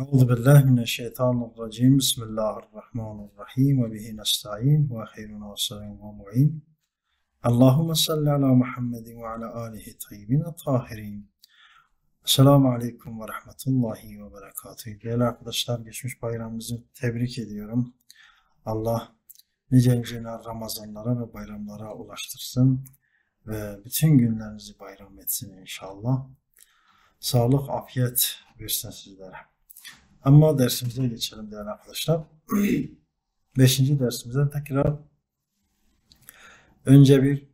أعوذ بالله من الشيطان الرجيم. بسم الله الرحمن الرحيم وبه نستعين وخير ناصر ومعين. اللهم صل على محمد وعلى آله الطيبين الطاهرين. Selamun Aleyküm ve Rahmetullahi ve Berekatuhu. Değerli arkadaşlar, geçmiş bayramımızı tebrik ediyorum. Allah nice Ramazanlara ve bayramlara ulaştırsın ve bütün günlerinizi bayram etsin inşallah. Sağlık, afiyet versin sizlere. Ama dersimize geçelim değerli arkadaşlar. 5. dersimizde tekrar önce bir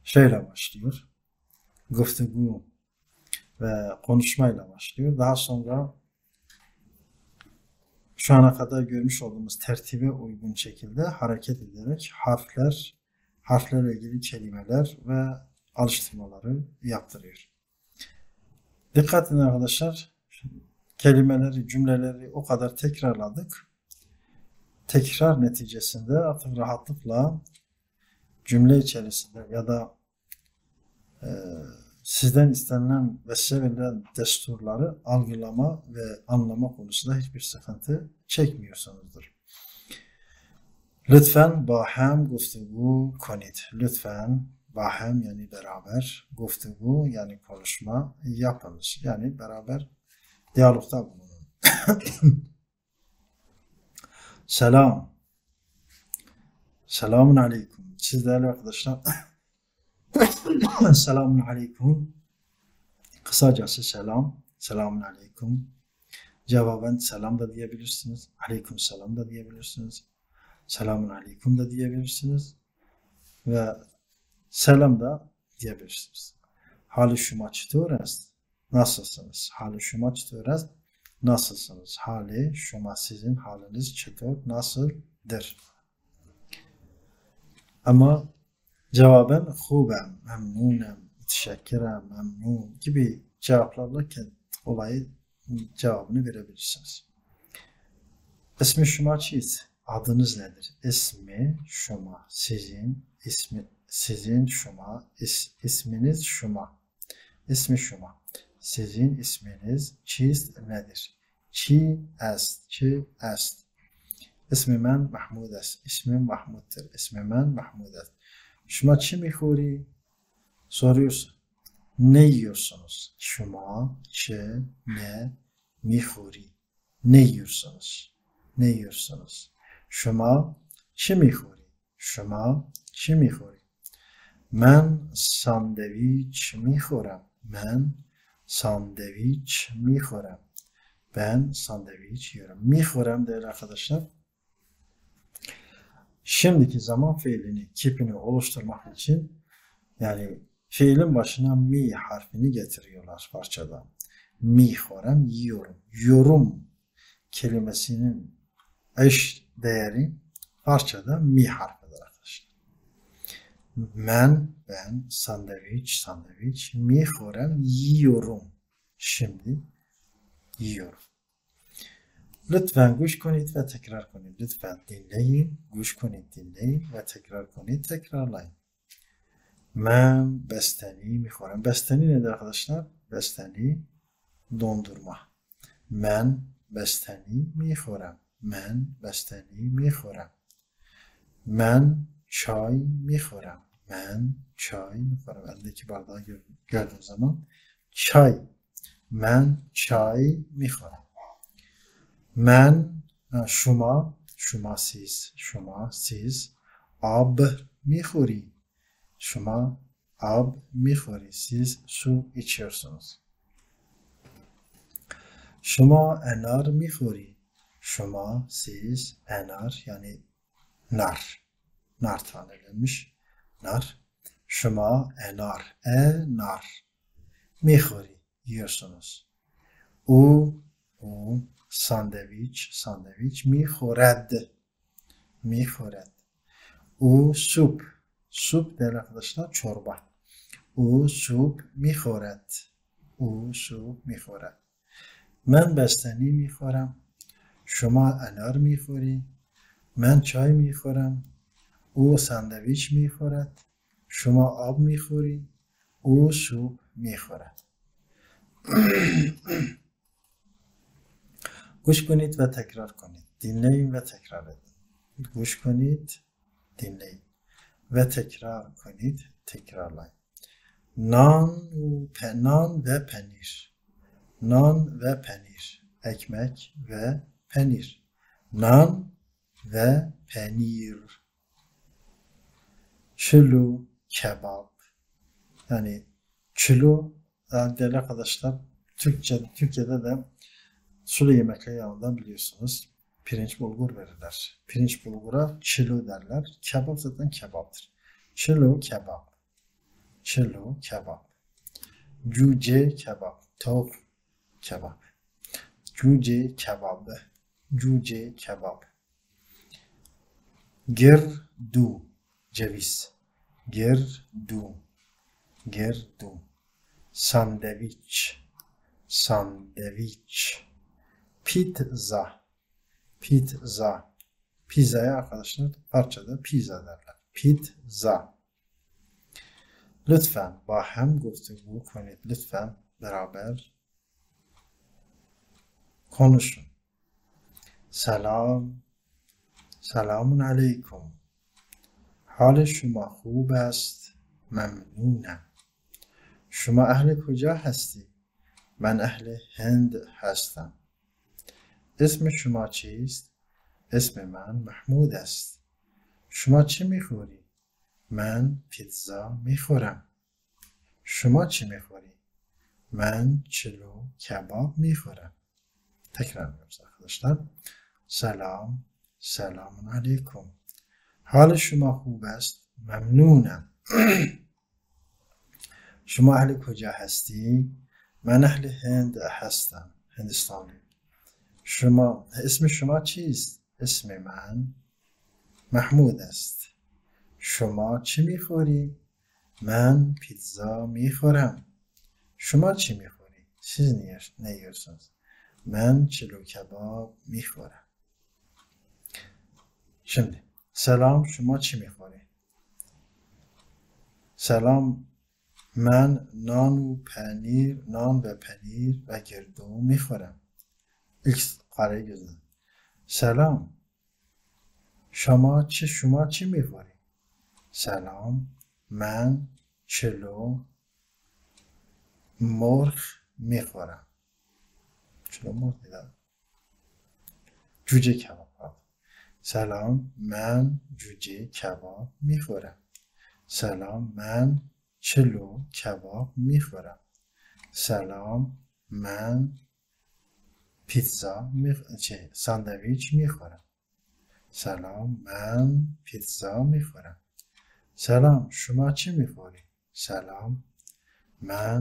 şeyle başlıyor. Güftegu ve konuşmayla başlıyor. Daha sonra şu ana kadar görmüş olduğumuz tertibe uygun şekilde hareket ederek harflerle ilgili kelimeler ve alıştırmaları yaptırıyor. Dikkat edin arkadaşlar. Kelimeleri, cümleleri o kadar tekrarladık. Tekrar neticesinde artık rahatlıkla cümle içerisinde ya da sizden istenilen ve size verilen desturları algılama ve anlama konusunda hiçbir sıkıntı çekmiyorsunuzdur. Lütfen bahem guftegu konid. Lütfen bahem yani beraber, guftegu yani konuşma yapınız. Yani beraber diyalogda bulunun. Selam. Selamun aleyküm. Siz değerli arkadaşlar. Selamun aleyküm. Kısacası selam. Selamun aleyküm. Cevaben selam da diyebilirsiniz. Aleyküm selam da diyebilirsiniz. Selamun aleyküm de diyebilirsiniz. Ve selam da diyebilirsiniz. Hali şuma çitur est? Nasılsınız? Hali şuma çitur est? Nasılsınız? Hali şuma sizin haliniz çitur? Nasıldır? Ama cevaben hubem, memnunem, teşekkürem, memnun gibi cevaplarla olayı cevabını verebilirsiniz. İsmi şuma çiz? Adınız nedir? İsmi şuma, sizin şuma, isminiz şuma, ismi şuma, sizin isminiz çiz nedir? Çi est. İsmi men Mahmud est. İsmim Mahmud'dur. İsmi men Mahmud est. Şuma çi mihuri? Soruyorsun. Ne yiyorsunuz? Şuma çi ne mihuri? Ne yiyorsunuz? Ne yiyorsunuz? Şuma çi mihuri? Şuma çi mihuri? Men sandviç mihorem. Men sandviç mihorem. Ben sandviç yiyorum. Mihorem değerli arkadaşlar. Şimdiki zaman fiilini, kipini oluşturmak için yani fiilin başına mi harfini getiriyorlar parçada. Mihorem yiyorum. Yorum kelimesinin eş değeri parçada mi harfidir arkadaşlar. Ben sandviç, mihorem yiyorum. Şimdi yiyorum. Lütfen guş konid ve tekrar konid. Lütfen dinleyin, guş konid dinleyin ve tekrar konid tekrarlayın. Ben besteni mihorem. Besteni nedir arkadaşlar? Besteni dondurma. Ben besteni mihorem. Ben besteni mihorem. Ben çay mihorem. Ben çay mihorem. Eldeki bardağı gördüğüm zaman çay. Ben çay mihorem. Men şuma siz ab mihuri. Şuma ab mihuri. Siz su içiyorsunuz. Şuma enar mihuri. Şuma siz enar yani nar tanelenmiş nar. Şuma enar mihuri yiyorsunuz. O sandviç mihorad. O sup değerli arkadaşlar çorba. O sup mihorad. Men besteni mihorem. Şuma enar mihori. Men çay mihorem. O sandviç mihorad. Şuma ab mihori. O sup mihorad. گوش کنید و تکرار کنید. dinleyin ve tekrar edin. گوش کنید، dinleyin ve tekrar کنید، tekrarlayın. Nan ve peynir. Nan ve peynir. Ekmek ve peynir. Nan ve peynir. Çulu, kebap. Yani çulu, değerli arkadaşlar, Türkiye'de de sulu yemekler yanında biliyorsunuz pirinç bulgur verirler. Pirinç bulgura çulu derler. Kebap zaten kebaptır. Çulu kebap. Çulu kebap. Cüce kebap. Tavuk kebap. Cüce kebabı. Cüce kebap. Girdu. Ceviz. Girdu. Girdu. Sandviç. Sandviç. Pizza. Pizza. Pizzaya arkadaşlar parçada pizza derler. Pizza. Lütfen با هم گفتگو کنید. Lütfen beraber konuşun. Selam. Selamun aleyküm. حال شما خوب است؟ ممنونم. شما اهل کجا هستی؟ من اهل هند هستم. اسم شما چیست؟ اسم من محمود است. شما چی میخوری؟ من پیتزا میخورم. شما چی میخوری؟ من چلو کباب میخورم. تکرار میکنم arkadaşlar. سلام. سلام علیکم. حال شما خوب است؟ ممنونم. شما اهل کجا هستی؟ من اهل هند هستم. هندستانی. اسم شما چیست؟ اسم من محمود است. شما چی میخوری؟ من پیتزا میخورم. شما چی میخوری؟ siz ne yiyorsunuz? من چلو کباب میخورم. Şimdi selam, şuma çi میخوری؟ سلام، من نان و پنیر و گردو میخورم. ilk قاره gözden. سلام، شما چی میخوری؟ سلام، من چلو مرغ میخورم. چلو مرغ دیدم. جوجه کباب. سلام، من جوجه کباب میخورم. سلام، من چلو کباب میخورم. سلام، من پیتزا ساندویچ میخورم. سلام، من پیتزا میخورم. سلام، شما چی میخوری؟ سلام، من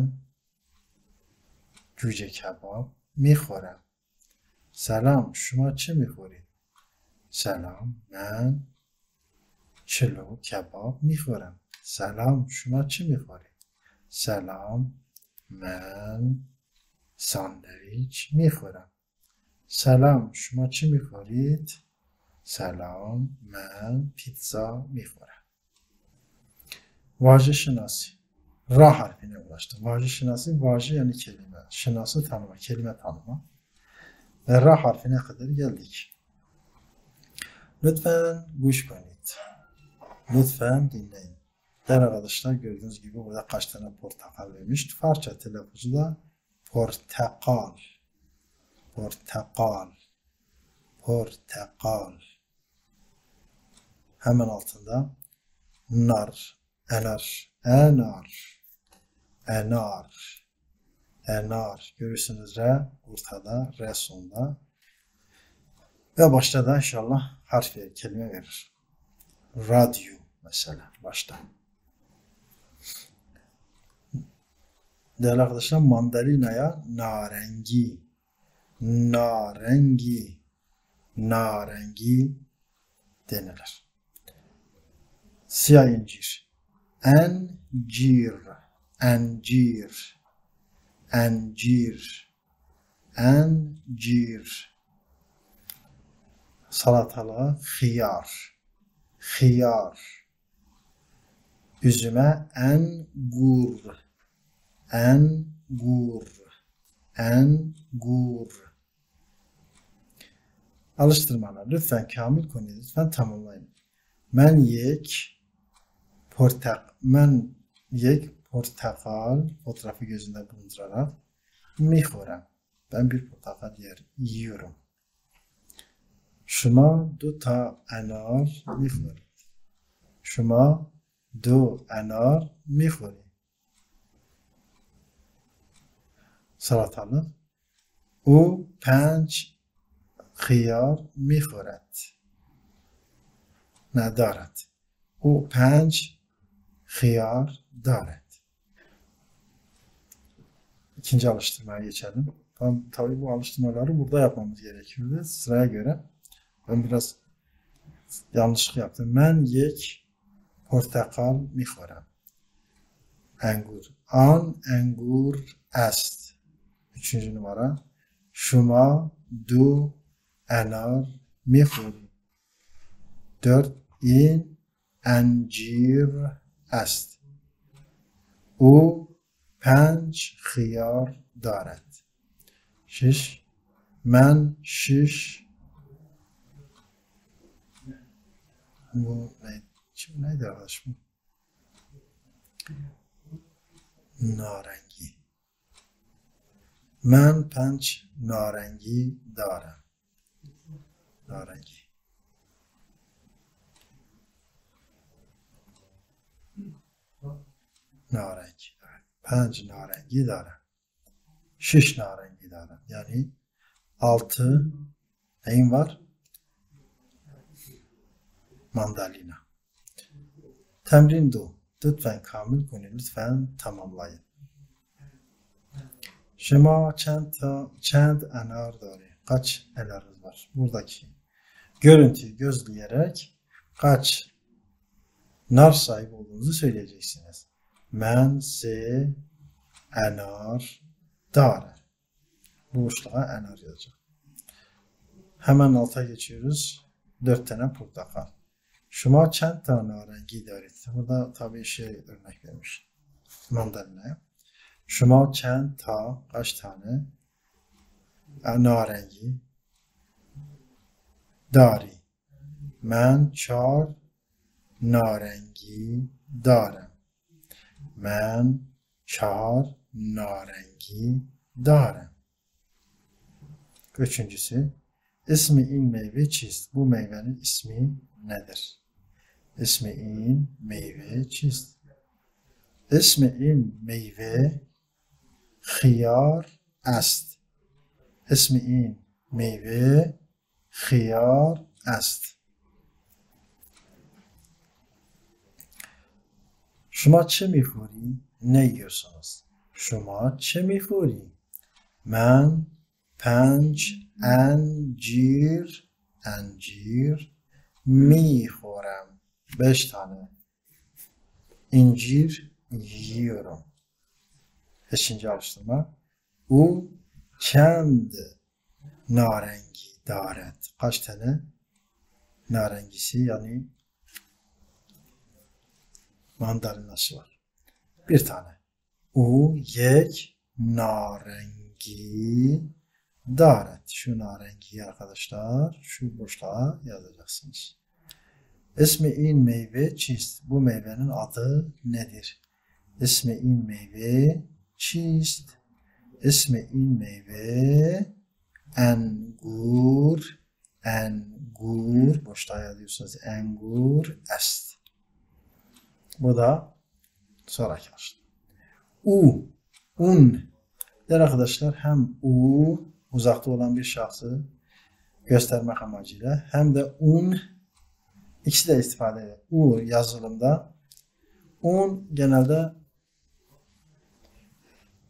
جوجه کباب میخورم. سلام، شما چی میخوری؟ سلام، من چلو کباب میخورم. سلام، شما چی میخوری؟ سلام، من ساندویچ میخورم. سلام، شما چی میخورید؟ سلام، من پیتزا میخورم. واژه شناسی. را harfine ulaştım. Vaje şinasi, vaje yani kelime. Şinası tanıma, kelime tanıma. Ve ra harfine kadar geldik. Lütfen kuş konid. Lütfen dinleyin. Değerli arkadaşlar, gördüğünüz gibi burada kaç tane portakal vermiş. Farsça telaffuzu da portakal. Portakal. Portakal. Hemen altında nar, enar, enar, enar, enar. Görürsünüz R ortada, R sonda. Ve başta da inşallah harf verir, kelime verir. Radyo mesela başta. Değerli arkadaşlar, mandalinaya narengi, narengi, narengi denilir. Siyah incir, encir, encir, encir, encir. Salatalığa xiyar, xiyar. Üzüme engur, engur, engur. Alıştırmalar. Lütfen kamil konuyu lütfen tamamlayın. Ben yek portakal fotoğrafı gözünde bulundurarak میخورم. Ben bir portakal yiyorum. شما دو تا انار میخورید. شما دو انار میخورید. salatalık. او 5 خیار میخورد. ندارد. او 5 خiyar دارد. İkinci alıştırmaya geçelim. Tabii bu alıştırmaları burada yapmamız gerekiyordu. Sıraya göre. Ben biraz yanlışlık yaptım. Ben yek portakal میخورم. Engur. An engur است. Üçüncü numara. Şuma du enar میخوری. 4. این انجیر است. او 5 خیار دارد. 6. من 6 bu neydi arkadaş bu? Narengi. من 5 narengi دارم. Narengi. Narengi. 5 narengi دارم. 6 narengi دارم. Yani 6 neyim var? Mandalina. Temrin do. Lütfen kamil konuyu lütfen tamamlayın. Şema çend anar dori. Kaç elarınız var? Buradaki görüntüyü gözleyerek kaç nar sahibi olduğunuzu söyleyeceksiniz. Men se enar dare. Bu boşluğa enar yazacak. Hemen alta geçiyoruz. 4 tane portakal. Şuma çend tane narengi darit. Burada tabii örnek vermiş. Mandalina'ya. Şuma çend ta kaç tane narengi dari. Men 4 narengi darem. Men 4 narengi darem. Üçüncüsü. İsmi in meyve çist. Bu meyvenin ismi nedir? İsmi in meyve çist. İsmi in meyve khiyar است. İsmi in meyve khiyar است. Şuma çe میخوری؟ Ne yiyorsunuz? Şuma çe میخوری؟ من 5 انجیر میخورم. 5 tane incir yiyorum. 5. alıştırma. O çend narengi daret. Kaç tane narengisi yani mandalinası var? 1 tane. O yek narengi daret. Şu narengiyi arkadaşlar şu boşluğa yazacaksınız. İsmi in meyve çist. Bu meyvenin adı nedir? İsmi in meyve çist. İsmi in meyve engur. Engur. Boşluğa yazıyorsunuz. Engur est. Bu da sonraki alıştırma. Un. Der arkadaşlar hem uzakta olan bir şahsı göstermek amacıyla hem de ikisi de istifade edilir. Yazılımda genelde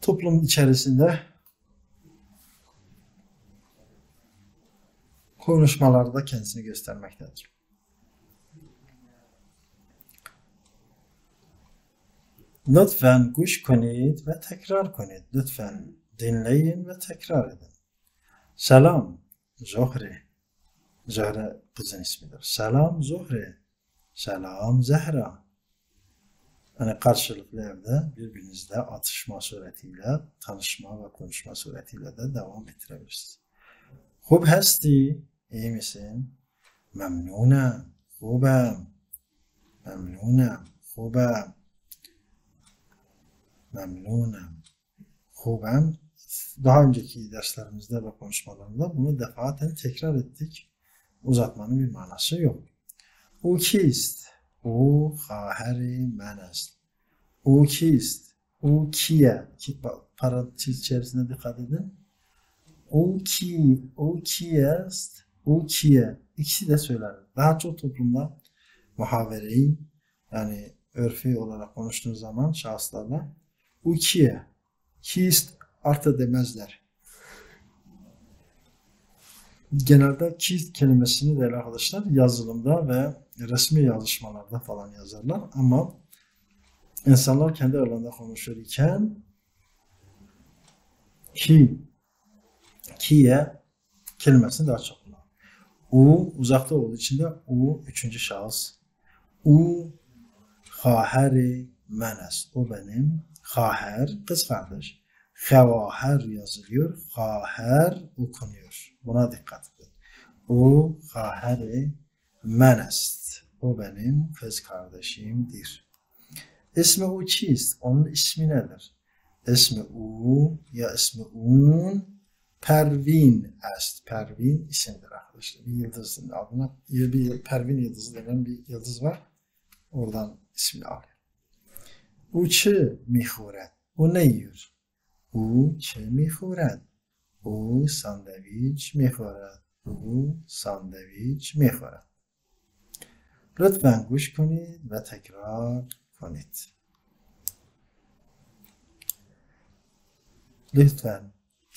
toplum içerisinde konuşmalarda kendisini göstermektedir. Lütfen kuş konid ve tekrar konid. Lütfen dinleyin ve tekrar edin. Selam Zuhre. Zahra kızın ismidir. Selam Zuhre. Selam Zehra. Yani karşılıklı evde birbirinizle atışma suretiyle, tanışma ve konuşma suretiyle de devam ettirebilirsiniz. Hub hesti. İyi misin? Memnunum. خوبم. ممنونم. خوبم. ممنونم. خوبم. Daha önceki derslerimizde ve konuşmalarımızda bunu defaten tekrar ettik. Uzatmanın bir manası yok. O kist? O khaheri men ast. O kist? O kiye? Parantez içerisine dikkat edin. O ki, o kiyest, o kiye. İkisi de söylenir. Daha çok toplumda muhavereyi, yani örfi olarak konuştuğunuz zaman şahıslarla o kiye, kist artı demezler. Genelde kist kelimesini değerli arkadaşlar yazılımda ve resmi yazışmalarda falan yazarlar ama insanlar kendi aralarında konuşurken ki, kiye kelimesini daha çok kullanır. U uzakta olduğu için de u üçüncü şahıs. U khaheri men ast. O benim. Khaher kız kardeş. Khavaher yazılıyor. Khaher okunuyor. Buna dikkat edin. O khaheri men ast. O benim kız kardeşimdir. İsmi u çist. Onun ismi nedir? İsmi u ya ismi un Pervin ast. Pervin isimdir arkadaşlar. Bir yıldızın adına bir Pervin yıldızı denen bir yıldız var. Oradan ismini alıyor. O çi mihored. O ne yiyor? O çi mihored. O sandviç mihored. O sandviç mihored. Lütfen گوش کنید و تکرار کنید. Lütfen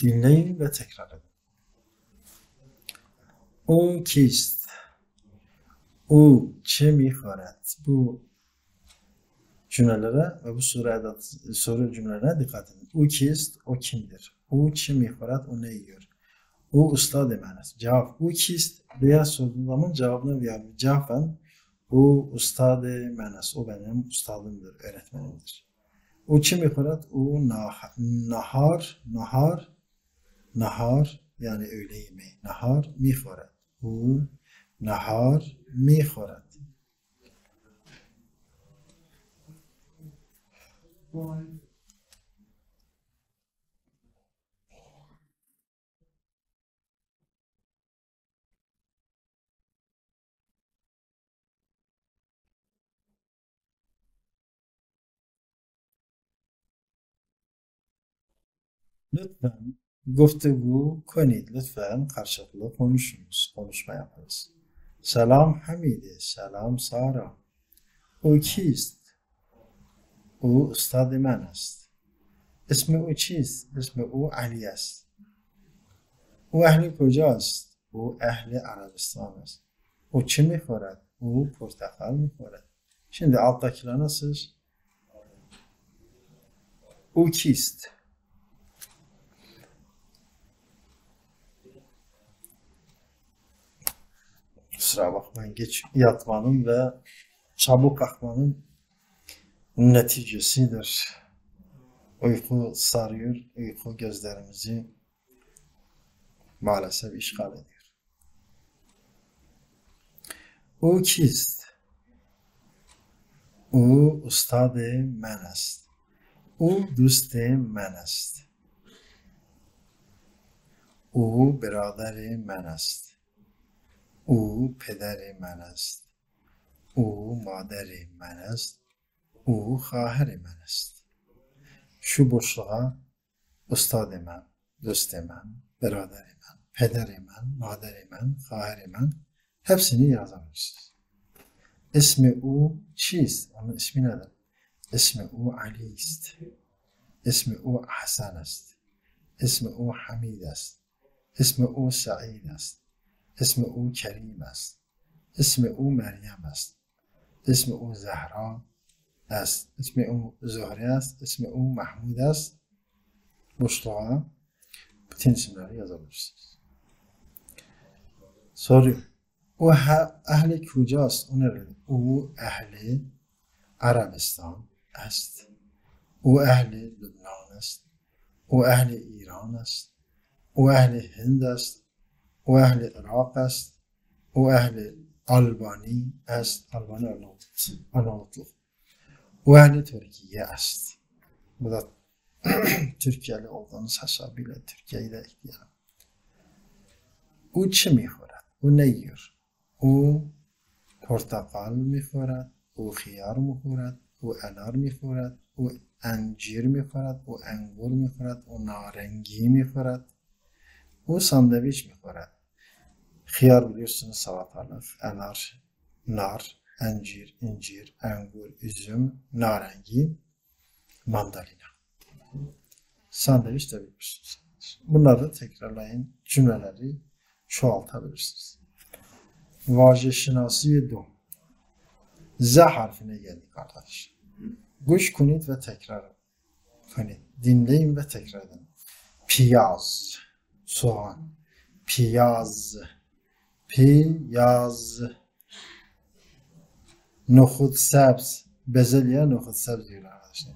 dinleyin ve tekrar edin. O kist? O çe mihored? Bu cümlelere ve bu soru cümlelerine dikkat edin. O kist? O kimdir? O çe mihored? O ne yiyor? O ustad men ast. Cevap. O kist diye sorduğum zaman cevabını verin. Cevaben o ustad men ast. O benim ustadımdır, öğretmenimdir. O çe mihored? O nahar yani öğle yemeği. Nahar mihored. O nahar mihored. Lütfen گفتگو کنید. Lütfen karşılıklı konuşunuz. Konuşma yapınız. Selam Hamide. Selam Sara. O kist? O ustad men ast. اسم او چیست؟ اسم او علی است. او اهل کجاست؟ او اهل عربستان است. O çi میخورد؟ او portakal میخورد. Şimdi alttakiler nasıl? O kist? Kusura bakmayın, geç yatmanın ve çabuk kalkmanın neticesidir. Uyku sarıyor, uyku gözlerimizi maalesef işgal ediyor. O kist? O ustad men ast. O dost men ast. O برادر من است. او پدر من است. او مادر من است. او خواهر من است. Şu boşluğa ustad men, dost men, birader men, peder men, mader men, خواهر men hepsini yazabilirsiniz. İsmi o çiz? Onun ismi nedir? İsmi o Ali ist. İsmi o Hasan است. İsmi o Hamid است. İsmi o Said است. İsmi o Kerim است. İsmi o Meryem است. İsmi o Zahra است. İsmi o Zuhre است. İsmi o Mahmud است. Boşluğa bütün isimleri yazabilirsiniz. Soruyorum. O ehli kocast? O nerede? O ehli Arabistan است. O ehli Lübnan است. O ehli İran است. O ehli Hind است. O ehli Irak است. او اهل آلبانی است. آلبانی Arnavutluk. O ehli Türkiye است. Bu da Türkiye'li olduğunuz hesabıyla Türkiye'yi de ekleyelim. O çi میخورد؟ او ne yiyor؟ او portakal میخورد، او خیار میخورد، او انار میخورد، او انجیر میخورد، او انگور میخورد، او نارنگی میخورد، او sandviç میخورد. Xiyar biliyorsunuz salatalık, anar, nar, incir, engur, üzüm, narengi, mandalina. Sandviç de biliyorsunuz. Bunları tekrarlayın, cümleleri çoğaltabilirsiniz. Vajeşinasi do. Z harfine geldik arkadaşlar. Guş kunit ve tekrar kunit. Dinleyin ve tekrar edin. Piyaz, soğan, piyaz, piyaz, nohut sebz, bezelye nohut sebz diyorlar arkadaşlar.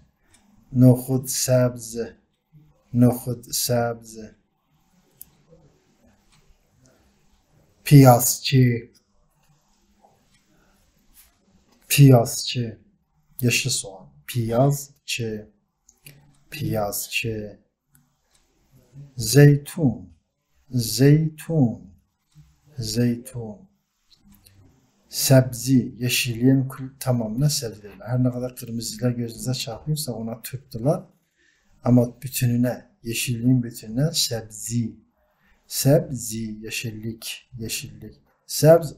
Nohut sebz, nohut sebz, piyazçı, piyazçı, yeşil soğan, piyazçı, piyazçı, zeytun, zeytun, zeytun, sebzi, yeşilliğin tamamına sebze. Her ne kadar kırmızılar gözünüze çarpıyorsa ona tuttular. Ama bütününe, yeşilliğin bütününe sebzi. Sebzi, yeşillik, yeşillik. Sebz,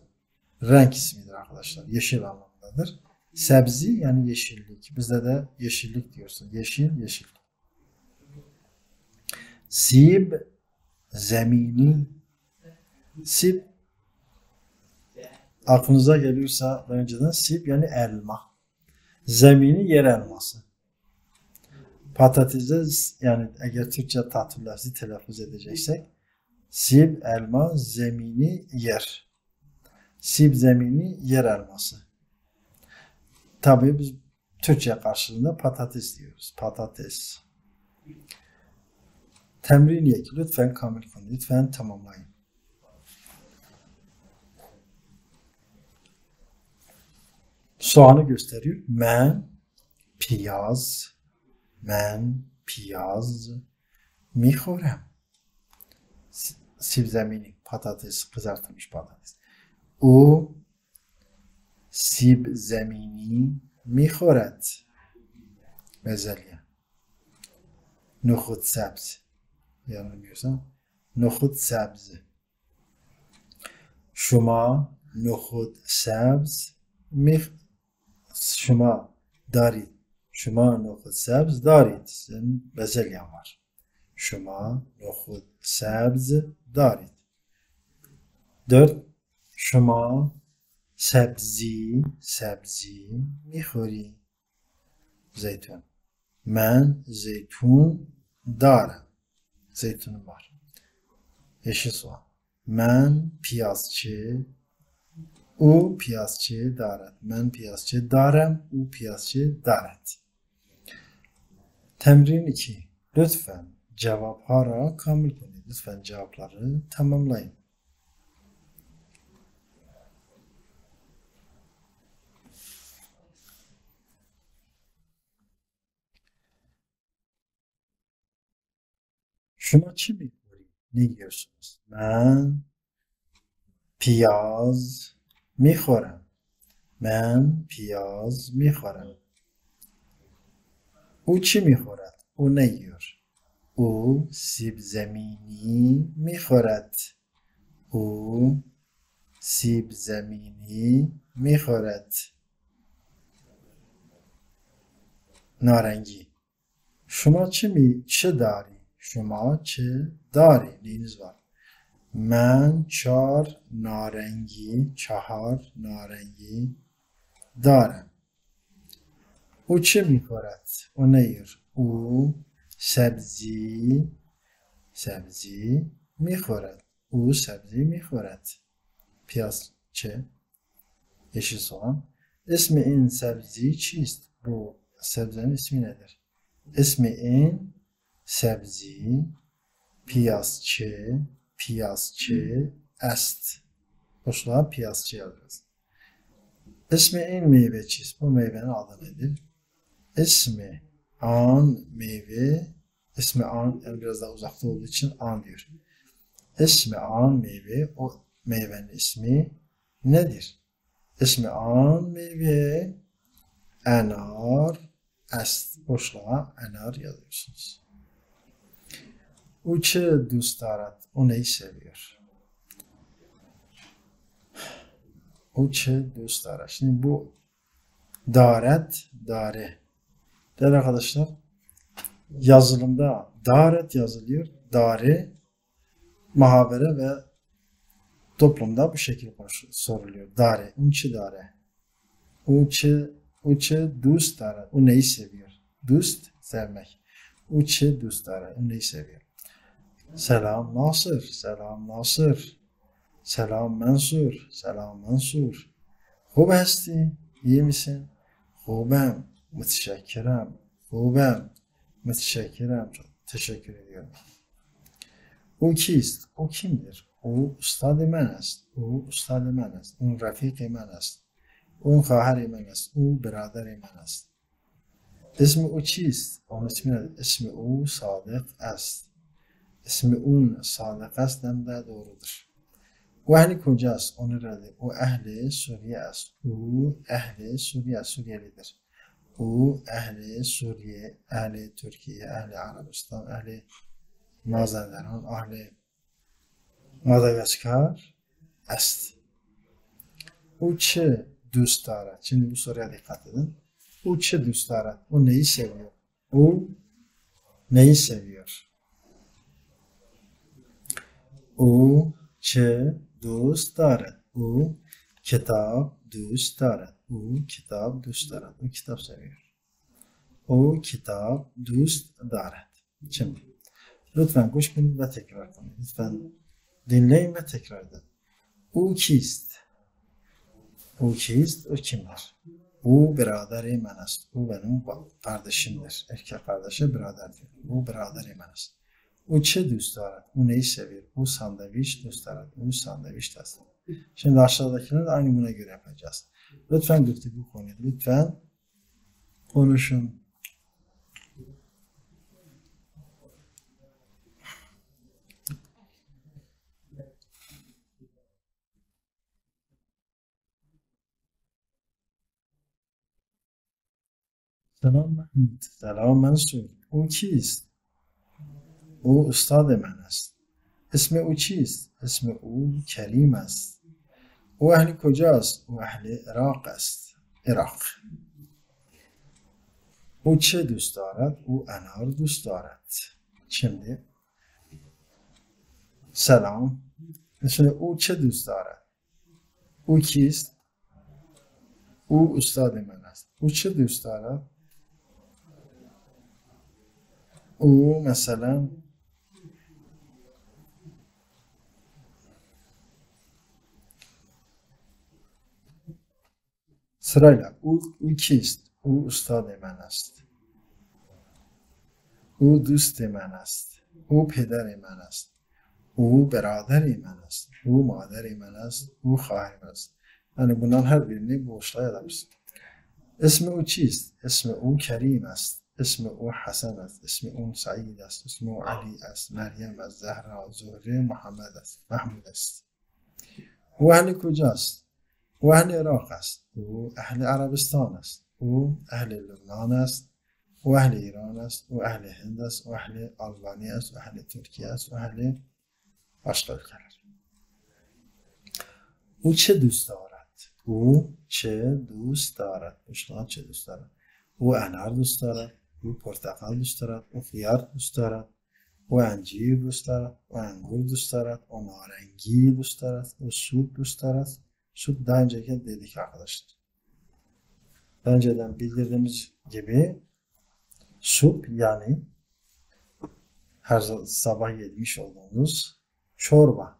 renk ismidir arkadaşlar. Yeşil anlamındadır. Sebzi yani yeşillik. Bizde de yeşillik diyorsun. Yeşil, yeşil. Sib, zemini. Sib, aklınıza geliyorsa önceden sib yani elma. Zemini yer elması. Patatesde yani eğer Türkçe tatlıları telaffuz edeceksek sib elma, zemini yer. Sib zemini yer elması. Tabii biz Türkçe karşılığında patates diyoruz. Patates. Temrin yeki. Lütfen kamil konu. Lütfen tamamlayın. Soğanı gösteriyor. Men piyaz میخورم. سیب زمینی patates, kızartılmış patates. O سیب زمینی میخورد. bezelye. Nohut sebze. Yanılmıyorsam. Nohut sebze. شما nohut sebze شما دارید. شما nohut sebze دارید. Sizin bezelyen var. شما nohut sebze دارید. 4. شما sebzi میخوری. Zeytun. Ben zeytun darım. Zeytunum var. Yeşil soğan. Ben piyazçı. O piyazçı daret. Ben piyazçı darım. O piyazçı daret. Temrin 2. Lütfen cevaplara kamil konun. Lütfen cevapları tamamlayın. Şuna çi میخوری؟ Ne yiyorsunuz? Ben piyaz میخورم. Ben piyaz میخورم. او چی میخورد؟ او ne yiyor? او سیب زمینی میخورد. او سیب زمینی میخورد. narengi. شما چه داری؟ شما چه داری؟ neyiniz var? من چهار narengi دارم. او چه میخورد؟ او ne yiyor? او sebzi میخورد. او sebzi میخورد. Piyaz çe, yeşil soğan. İsmi in sebzi çiğist. Bu sebzenin ismi nedir? İsmi in sebzi piyazçı est. Boşluğa piyazçı yazacağız. İsmi in meyve çiz. Bu meyvenin adı nedir? İsmi an meyve. İsmi an yani biraz daha uzakta olduğu için an diyor. İsmi an meyve. O meyvenin ismi nedir? İsmi an meyve enar est. Boşluğa enar yazıyorsunuz. O çe dost darat. O neyi seviyor? O çe dost darat. Şimdi bu daret, dare. Değerli arkadaşlar, yazılımda daret yazılıyor. Dare, muhabere ve toplumda bu şekilde soruluyor. Dare, unçı dare. Uçı dost darat. O neyi seviyor? Dost, sevmek. Uçı dost darat. O neyi seviyor? Selam Nasır, selam Nasır. Selam Mansur, selam Mansur. خوب هستی؟ iyi misin? خوبم. Müteşekkirim. خوبم. Müteşekkirim. Çok teşekkür ediyorum. O kist? O kimdir? O ustad men است. O ustad men است. اون رفیق من است. اون خواهر من است. او برادر من است. اسم او چیست؟ onun ismi nedir? اسم او صادق است. اسم اون صادق است hem de doğrudur. O ehli kocası, onu reddi. O ehli Suriye است. O ehli Suriye, Suriyelidir. O ehli Suriye, ehli Türkiye, ehli Arabistan, ehli Mazandaran, ehli Madagaskar است. O çe dost darat. Şimdi bu soruya dikkat edin. O çe dost darat. O neyi seviyor? O neyi seviyor? O çe dost darat. O kitap dost darat. O kitap dost darat. O kitap seviyor. O kitap dost darat. Şimdi lütfen kuş günü ve tekrar edin. Lütfen dinleyin ve tekrar edin. O kist? O kist? O kimdir? O biraderi men است. O benim kardeşimdir. Erkek kardeşe birader diyor. O biraderi men است. O çe dost darat? O neyi seviyor? O sandviç dost darat. O sandviç dost darat. Şimdi aşağıdakileri de aynı buna göre yapacağız. Lütfen bu konuyu. Lütfen konuşun. Selam Mahmut. Selam Mansur. O kist? O ustad men است. اسم او چیست؟ اسم او کریم است. او اهل کجاست؟ او اهل عراق است. عراق. او چه دوست دارد؟ او انار دوست دارد. Şimdi selam. Şimdi o çe دوست دارد؟ او کیست؟ او استاد من است. او چه دوست دارد؟ او مثلا sırayla. O kist? O ustad من است. او دوست من است. او پدر من است. او برادر من است. او مادر من است. او خواهر من است. Yani bundan her birini boşluğa yazabilirsin. اسم او چیست؟ اسم او کریم است. اسم او حسن است. اسم او سعید است. اسم او علی است. مریم است. زهرا، زهره، محمد است. محمود است. او اهل کجاست؟ او اهل عراق است. او اهل عربستان است. او اهل لبنان است. او اهل ایران است. او اهل هند است. او اهل آلبانی است. او اهل ترکیه است. او اهل başka ülkeler. او چه دوست دارد؟ او چه دوست دارد؟ boşluğa چه دوست دارد؟ او انار دوست دارد. او پرتقال دوست دارد. او خیار دوست دارد. او انجیر دوست دارد. او انگور دوست دارد. او نارنگی دوست دارد. او süt دوست دارد. Süt daha önceki dedik arkadaşlar. Daha önceden bildirdiğimiz gibi süt yani her sabah yemiş olduğumuz çorba.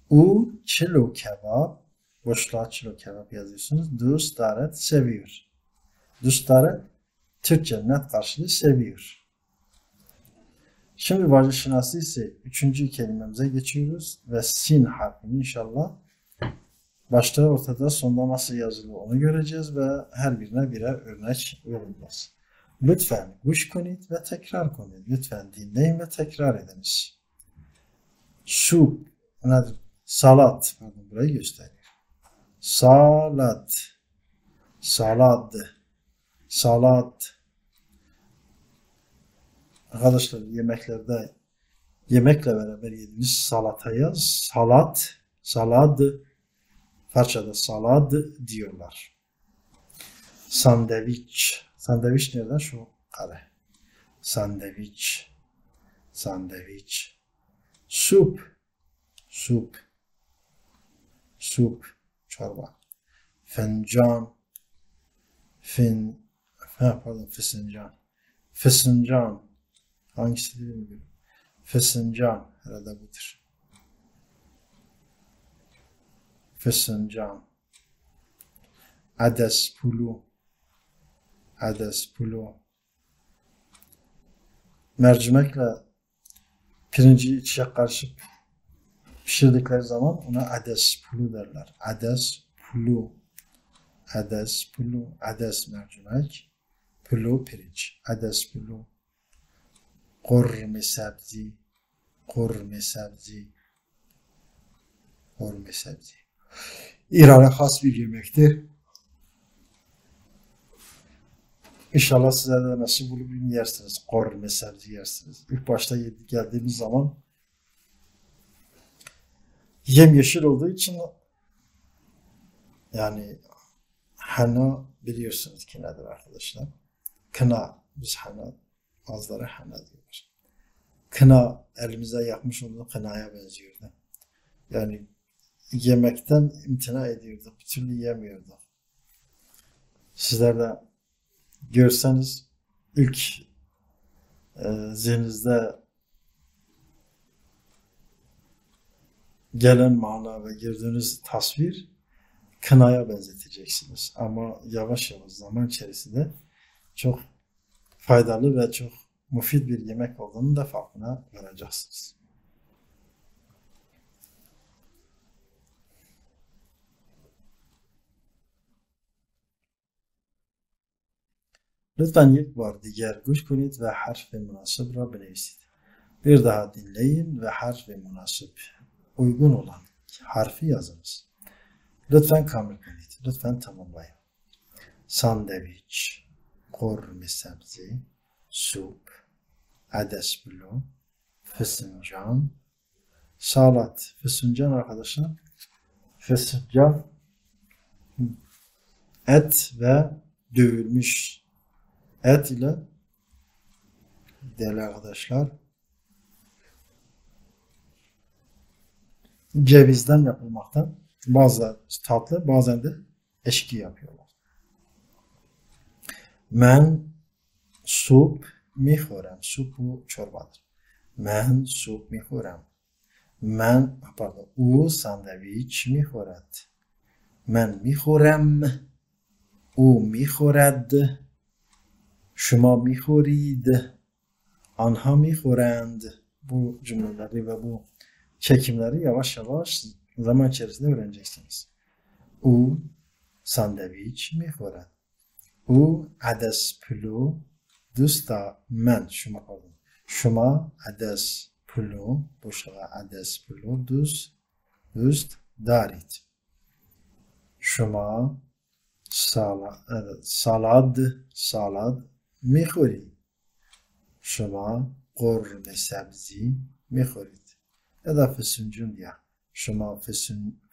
U çilo kebap, boşluğa çilo kebap yazıyorsunuz. Dost darat seviyor. Dost darat Türkçe net karşılığı seviyor. Şimdi varlık şinası ise 3. kelimemize geçiyoruz ve sin harfini inşallah Başta, ortada, sonda nasıl yazılı onu göreceğiz ve her birine birer örnek vereceğiz. Lütfen guş kunit ve tekrar kunit. Lütfen dinleyin ve tekrar ediniz. Sup, nedir? Salat, pardon, burayı gösteriyor. Salat, salad, salat. Arkadaşlar, yemeklerde yemekle beraber yediğiniz salataya salat, salad, Farsçada salad diyorlar. Sandviç. Sandviç nereden? Şu kare. Sandviç. Sandviç. Sup. Sup. Sup. Çorba. Fincan. Fısıncan. Fısıncan. Hangisi bilmiyorum. Fısıncan. Herhalde budur. Fısıncan. Ades pulu. Ades pulu. Mercimekle pirinci içe karışıp pişirdikleri zaman ona ades pulu derler. Ades pulu. Ades pulu. Ades mercimek. Pulu pirinç. Ades pulu. Kurme sebzi. Kurme sebzi. Kurme sebzi. İran'a has bir yemektir. İnşallah size de nasip olur, yersiniz. Kurme sebzi yersiniz. İlk başta geldiğimiz zaman yemyeşil olduğu için, yani hana biliyorsunuz ki nedir arkadaşlar? Kına, biz hana, bazıları hana diyorlar. Kına, elimize yakmış olduğu kınaya benziyordu. Yani yemekten imtina ediyorduk, bir türlü yemiyorduk. Sizler de görseniz ilk zihninizde gelen mana ve gördüğünüz tasvir kınaya benzeteceksiniz. Ama yavaş yavaş zaman içerisinde çok faydalı ve çok müfit bir yemek olduğunu da farkına varacaksınız. Lütfen ilk var diğer guş kunit ve harf ve münasip ra benevsید. Bir daha dinleyin ve harf ve münasip uygun olan harfi yazınız. Lütfen kamil kunit. Lütfen tamamlayın. Sandviç, kurme sebzi, sup, ades pulu, fısıncan, salat. Fısıncan arkadaşlar, fısıncan et ve dövülmüş et ile, değerli arkadaşlar, cevizden yapılmakta. Bazı tatlı, bazen de eşki yapıyorlar. Men sup mikhorem. Sup bu çorbadır. Men sup mikhorem. O sandviç mikhored. Men mikhorem. O mikhored. Şuma mikhorid. Anha mikhorend. Bu cümleleri ve bu çekimleri yavaş yavaş zaman içerisinde öğreneceksiniz. O sandviç mikhored. او عدس پلو دوست من شما عدس پلو boşluğa عدس پلو دوست دارید. شما سالاد میخورید. شما قرمه سبزی میخورید. یا da فسنجان ya. شما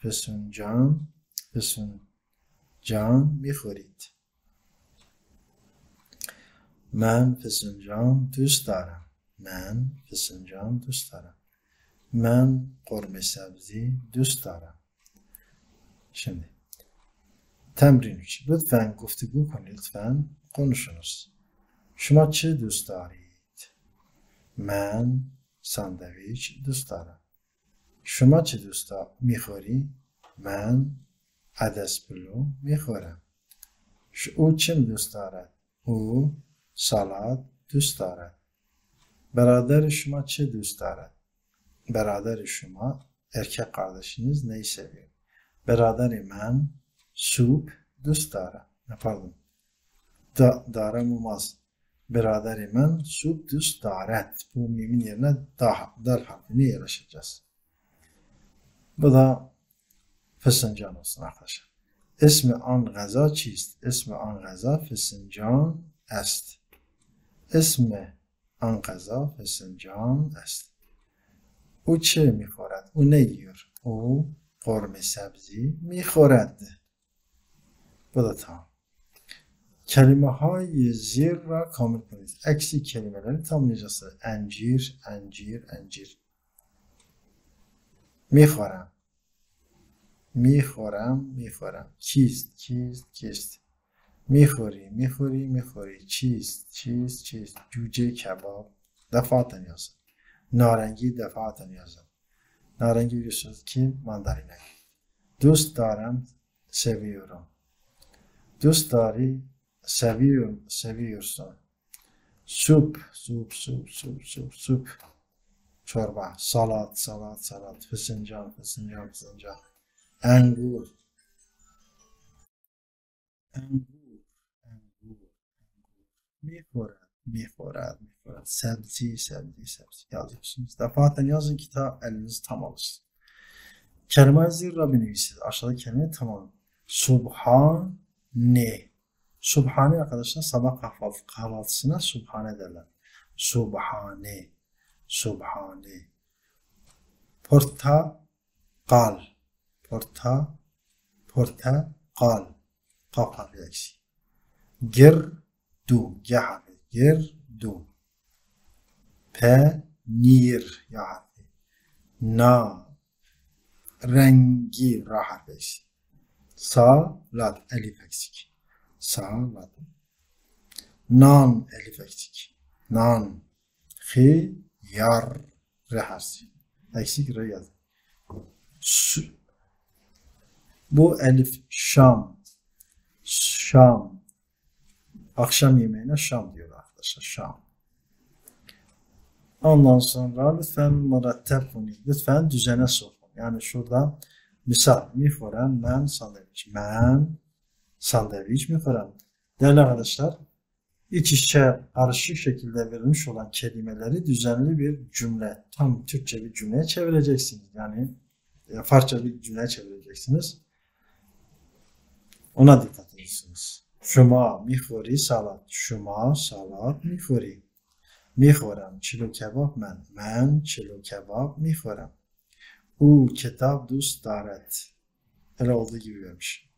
فسنجان میخورید. من فسنجان دوست دارم. من فسنجان دوست دارم. من قرمه سبزی دوست دارم. Şimdi temrin 3. Lütfen گفتگو کنید. Lütfen konuşunuz. شما چه دوست دارید؟ من ساندویچ دوست دارم. شما چه دوست میخوری؟ من عدس پلو میخورم. او چه دوست دارد؟ او salat دوست دارد. برادر شما چه دوست دارد؟ برادر شما, erkek kardeşiniz neyi seviyor? Beraderi mən süp dost darım. Pardon. Darım olmaz. Beraderi mən süp dost daret. Bu mimin yerine dal harfini yerleştireceğiz. Bu da fısıncan olsun arkadaşlar. İsmi an gaza çist. İsmi an gaza fısıncan est. İsmi an gaza fısıncan est. او چه میخورد؟ او نمیخورد. او قرمه سبزی میخورد. Bu tamam. Kelime های زیر را کامل کنید. Eksi kelimeleri tamamlayacağız. Encir, encir, encir. میخورم. میخورم، میخورم. چیست، چیست، چیست. میخوری، میخوری، میخوری. چیست، چیست، چیست. جوجه کباب. دفعاتن yazın. Narengi defaten yazın. Narengi biliyorsunuz ki mandalina. Dost darım, seviyorum. Dost darı, seviyorum, seviyorsun. Sup, sup, sup, sup, sup, sup. Çorba, salat, salat, salat. Fısıncan, fısıncan, fısıncan. Engur. Engur, engur, engur. میخورد میخورد میخورد سبزی سبزی سبزی yazıyorsunuz. Defaten yazın ki ta eliniz tam alışsın. Kelime zirra benivisiniz. Aşağıdaki kelime tamam. Subhane. Subhane arkadaşlar sabah kahvaltısına subhane derler. Subhane. Subhane. Portakal. Portakal. Kaf harfi eksik. Girdu. G harfi. Girdu. Penir. Ya harfi. Na. Rengi. Ra harfi eksik. Salat. Elif eksik. Salat. Nan. Elif eksik. Nan. Khiyar. Re harfi. Eksik re yazın. Bu elif şam. Şam. Akşam yemeğine şam diyor arkadaşlar. Şam. Ondan sonra lütfen müretteb konuyun. Lütfen düzene sokun. Yani şurada misal miforen ben sandviç. Ben sandviç miforen. Değerli arkadaşlar iç içe karışık şekilde verilmiş olan kelimeleri düzenli bir cümle, tam Türkçe bir cümleye çevireceksiniz. Yani Farsça bir cümleye çevireceksiniz. Ona dikkat ediyorsunuz. Şuma mihori salat. Şuma salat mihori. Mihorem çilo kebap men. Men çilo kebap mihorem. U kitap dost daret. Öyle olduğu gibi vermiş.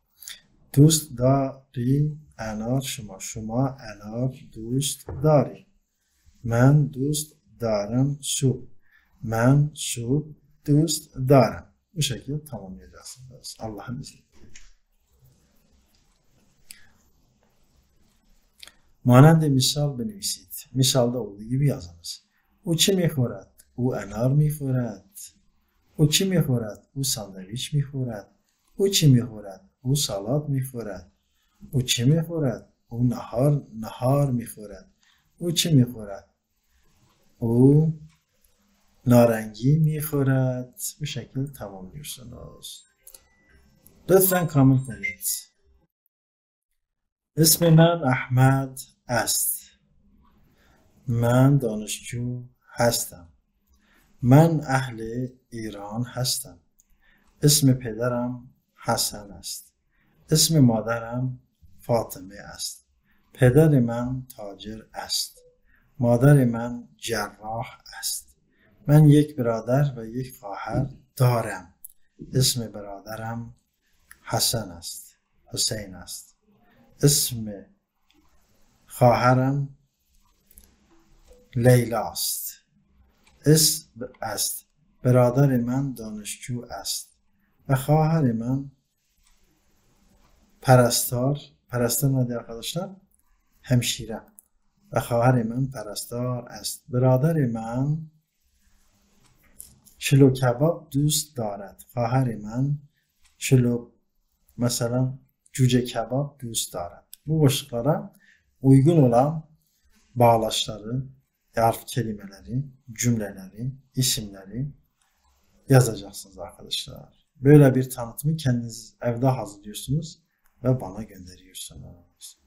Dost dari enar şuma. Şuma enar dost dari. Men dost darım su. Men su dost darım. Bu şekilde tamamlayacaksınız. Allah'ın izniyle. Mانند misal بنویسید. Misalda olduğu gibi yazınız. O چی میخورد؟ او انار میخورد. او چی میخورد؟ او ساندویچ میخورد. او چی میخورد؟ او سالاد میخورد. او چی میخورد؟ او نهار میخورد. او چی میخورد؟ او narengi میخورد. Bu şekilde tamamlıyorsunuz. Lütfen kamil کنید. اسم من احمد است. من دانشجو هستم. من اهل ایران هستم. اسم پدرم حسن است. اسم مادرم فاطمه است. پدر من تاجر است. مادر من جراح است. من یک برادر و یک خواهر دارم. اسم برادرم حسن است. حسین است. اسم خواهرم لیلا است. اسم است. برادر من دانشجو است. و خواهر من پرستار nedir arkadaşlar? Hemşire. Ve خواهر من پرستار است. برادر من چلو کباب دوست دارد. خواهر من چلو mesela cüce kebap دوست دارد. Bu boşluklara uygun olan bağlaçları, harf kelimeleri, cümleleri, isimleri yazacaksınız arkadaşlar. Böyle bir tanıtımı kendiniz evde hazırlıyorsunuz ve bana gönderiyorsunuz.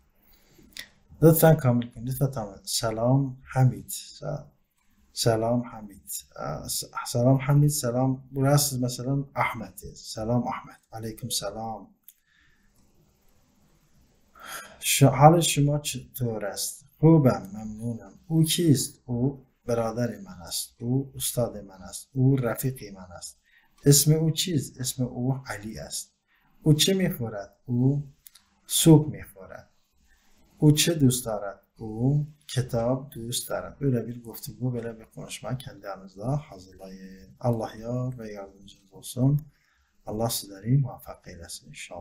Lütfen Kamil Gün, lütfen tamam. Selam Hamid. Selam Hamid. Selam Hamid. Selam. Buraya siz mesela Ahmet. Selam Ahmet. Aleyküm selam. حال شما چطور است؟ خوبم، ممنونم. او کیست؟ او برادر من است. او استاد من است. او رفیق من است. اسم او چیست؟ اسم او علی است. او چه میخورد؟ او سوپ میخورد. او çe دوست دارد؟ او kitap دوست دارد. Böyle bir گفتگو, böyle bir konuşma kendi aranızda hazırlayın. Allah yar ve yardımcınız olsun. Allah sizleri muvaffak eylesin inşallah.